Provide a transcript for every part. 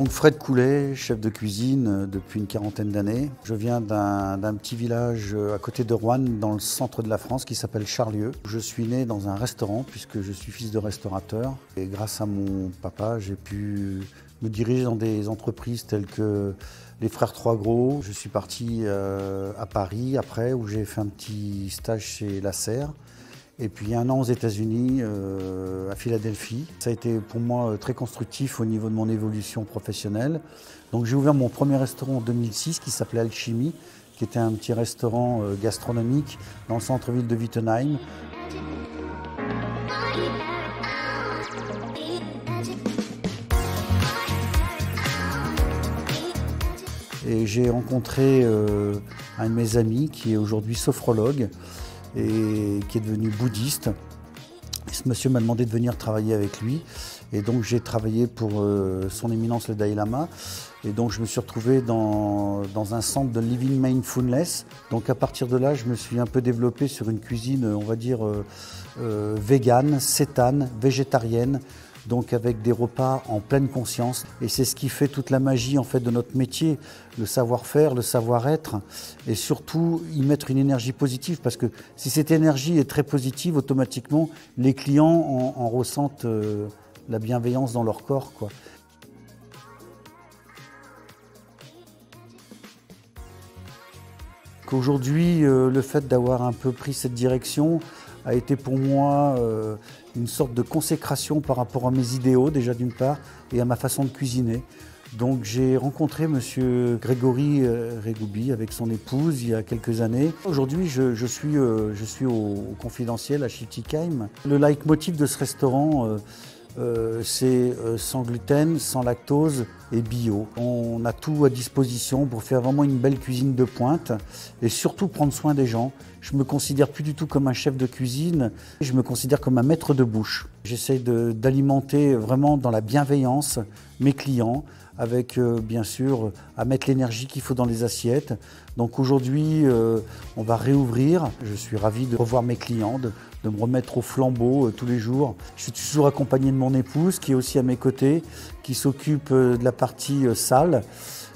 Donc Fred Coulet, chef de cuisine depuis une quarantaine d'années. Je viens d'un petit village à côté de Roanne, dans le centre de la France, qui s'appelle Charlieu. Je suis né dans un restaurant puisque je suis fils de restaurateur. Et grâce à mon papa, j'ai pu me diriger dans des entreprises telles que les Frères Trois Gros. Je suis parti à Paris après, où j'ai fait un petit stage chez La Serre. Et puis 1 an aux États-Unis, à Philadelphie. Ça a été pour moi très constructif au niveau de mon évolution professionnelle. Donc j'ai ouvert mon premier restaurant en 2006 qui s'appelait Alchimie, qui était un petit restaurant gastronomique dans le centre-ville de Wittenheim. Et j'ai rencontré un de mes amis qui est aujourd'hui sophrologue et qui est devenu bouddhiste. Et ce monsieur m'a demandé de venir travailler avec lui. Et donc j'ai travaillé pour son éminence le Dalai Lama. Et donc je me suis retrouvé dans un centre de Living Mindfulness. Donc à partir de là, je me suis un peu développé sur une cuisine, on va dire, végane, cétane, végétarienne. Donc avec des repas en pleine conscience. Et c'est ce qui fait toute la magie en fait de notre métier, le savoir-faire, le savoir-être, et surtout y mettre une énergie positive, parce que si cette énergie est très positive, automatiquement les clients en ressentent la bienveillance dans leur corps, quoi. Qu'aujourd'hui, le fait d'avoir un peu pris cette direction a été pour moi une sorte de consécration par rapport à mes idéaux, déjà d'une part, et à ma façon de cuisiner. Donc j'ai rencontré monsieur Grégory Régoubi avec son épouse il y a quelques années. Aujourd'hui, je suis au Confidentiel à Schiltigheim. Le leitmotiv de ce restaurant, c'est sans gluten, sans lactose et bio. On a tout à disposition pour faire vraiment une belle cuisine de pointe et surtout prendre soin des gens. Je me considère plus du tout comme un chef de cuisine, je me considère comme un maître de bouche. J'essaye d'alimenter vraiment dans la bienveillance mes clients, avec bien sûr à mettre l'énergie qu'il faut dans les assiettes. Donc aujourd'hui, on va réouvrir. Je suis ravi de revoir mes clients, de me remettre au flambeau tous les jours. Je suis toujours accompagné de mon épouse qui est aussi à mes côtés, qui s'occupe de la partie salle.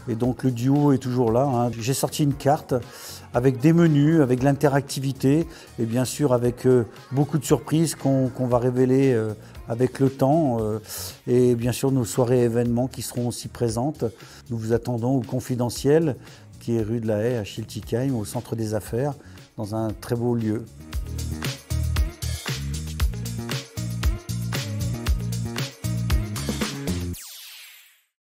Et donc le duo est toujours là, hein. J'ai sorti une carte avec des menus, avec de l'interactivité et bien sûr avec beaucoup de surprises qu'on va révéler avec le temps. Et bien sûr nos soirées et événements qui seront aussi présentes. Nous vous attendons au Confidentiel, qui est rue de la Haye à Schiltigheim, au centre des affaires, dans un très beau lieu.